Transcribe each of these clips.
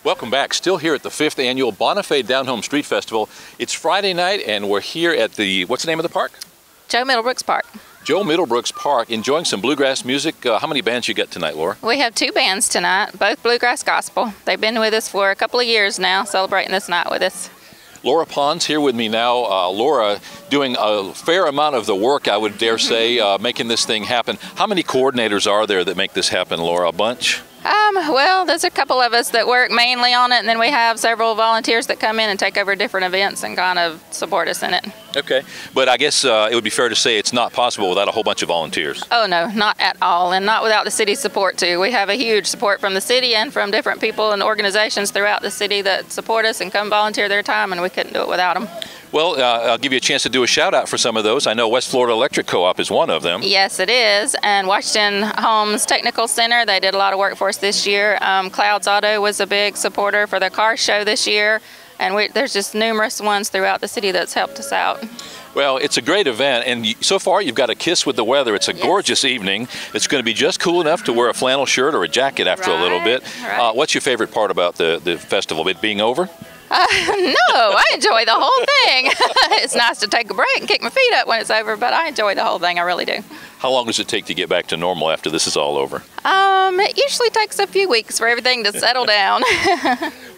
Welcome back. Still here at the 5th Annual Bonifay Down Home Street Festival. It's Friday night and we're here at the, what's the name of the park? Joe Middlebrooks Park. Joe Middlebrooks Park, enjoying some bluegrass music. How many bands you got tonight, Laura? We have 2 bands tonight, both bluegrass gospel. They've been with us for a couple of years now, celebrating this night with us. Lora Pond's here with me now. Laura doing a fair amount of the work, I would dare say, making this thing happen. How many coordinators are there that make this happen, Laura? A bunch? Well, there's a couple of us that work mainly on it, and then we have several volunteers that come in and take over different events and kind of support us in it. Okay, but I guess it would be fair to say it's not possible without a whole bunch of volunteers. Oh no, not at all, and not without the city's support too. We have a huge support from the city and from different people and organizations throughout the city that support us and come volunteer their time, and we couldn't do it without them. Well, I'll give you a chance to do a shout out for some of those. I know West Florida Electric Co-op is one of them. Yes, it is. And Washington Homes Technical Center, they did a lot of work for us this year. Clouds Auto was a big supporter for the car show this year. And there's just numerous ones throughout the city that's helped us out. Well, it's a great event, and so far you've got a kiss with the weather. It's a gorgeous evening. It's going to be just cool enough to wear a flannel shirt or a jacket after a little bit. Right. What's your favorite part about the festival? It being over? No, I enjoy the whole thing. It's nice to take a break and kick my feet up when it's over, but I enjoy the whole thing. I really do. How long does it take to get back to normal after this is all over? It usually takes a few weeks for everything to settle down.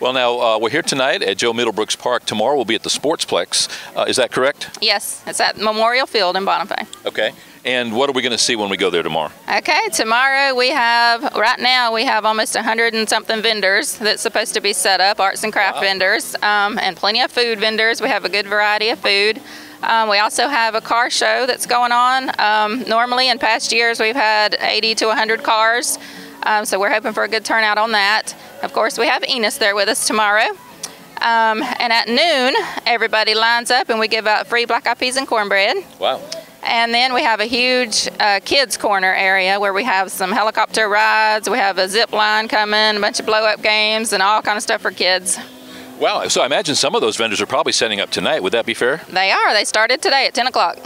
Well, now, we're here tonight at Joe Middlebrooks Park. Tomorrow we'll be at the Sportsplex. Is that correct? Yes, it's at Memorial Field in Bonifay. Okay. And what are we going to see when we go there tomorrow? Okay, tomorrow right now we have almost 100 and something vendors that's supposed to be set up, arts and craft vendors, and plenty of food vendors. We have a good variety of food. We also have a car show that's going on. Normally in past years we've had 80 to 100 cars, so we're hoping for a good turnout on that. Of course, we have Enos there with us tomorrow. And at noon, everybody lines up and we give out free black eyed peas and cornbread. Wow. And then we have a huge kids corner area where we have some helicopter rides, we have a zip line coming, a bunch of blow up games and all kind of stuff for kids. Wow, so I imagine some of those vendors are probably setting up tonight. Would that be fair? They are. They started today at 10 o'clock.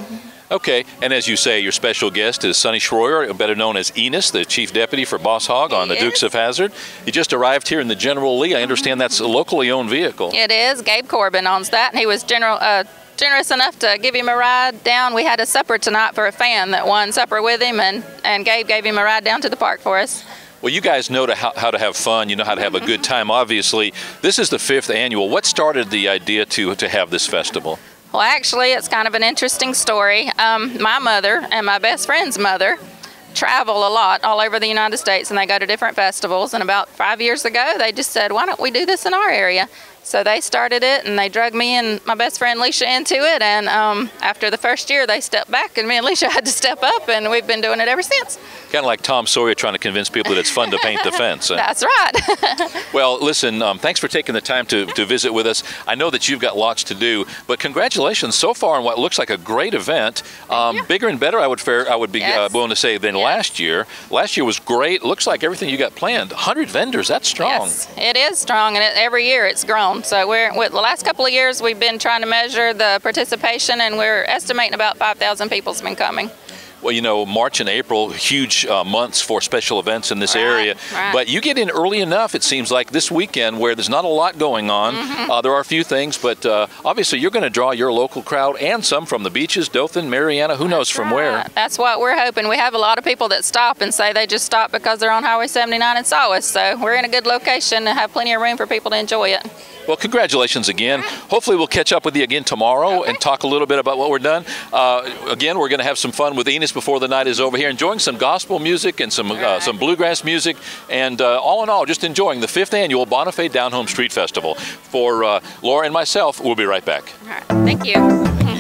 Okay, and as you say, your special guest is Sonny Schroyer, better known as Enos, the Chief Deputy for Boss Hogg on the Dukes of Hazzard. He just arrived here in the General Lee. I understand that's a locally owned vehicle. It is. Gabe Corbin owns that, and he was generous enough to give him a ride down. We had a supper tonight for a fan that won supper with him, and Gabe gave him a ride down to the park for us. Well, you guys know how to have fun. You know how to have a good time, obviously. This is the 5th annual. What started the idea to have this festival? Well, actually, it's kind of an interesting story. My mother and my best friend's mother travel a lot all over the United States, and they go to different festivals. And about 5 years ago, they just said, why don't we do this in our area? So they started it, and they drug me and my best friend Leisha into it. And after the first year, they stepped back, and me and Leisha had to step up, and we've been doing it ever since. Kind of like Tom Sawyer trying to convince people that it's fun to paint the fence. That's right. Well, listen, thanks for taking the time to visit with us. I know that you've got lots to do, but congratulations so far on what looks like a great event. Bigger and better, I would be willing to say, than last year. Last year was great. Looks like everything you got planned. 100 vendors, that's strong. Yes, it is strong, and every year it's grown. So with the last couple of years, we've been trying to measure the participation, and we're estimating about 5,000 people's been coming. Well, you know, March and April, huge months for special events in this area. Right. But you get in early enough, it seems like, this weekend where there's not a lot going on. There are a few things, but obviously you're going to draw your local crowd and some from the beaches, Dothan, Mariana, who knows from where. That's what we're hoping. We have a lot of people that stop and say they just stopped because they're on Highway 79 and saw us. So we're in a good location and have plenty of room for people to enjoy it. Well, congratulations again. Hopefully we'll catch up with you again tomorrow and talk a little bit about what we're done. Again, we're going to have some fun with Enos before the night is over here, enjoying some gospel music and some bluegrass music, and all in all, just enjoying the 5th annual Bonifay Down Home Street Festival. For Laura and myself, we'll be right back. All right. Thank you.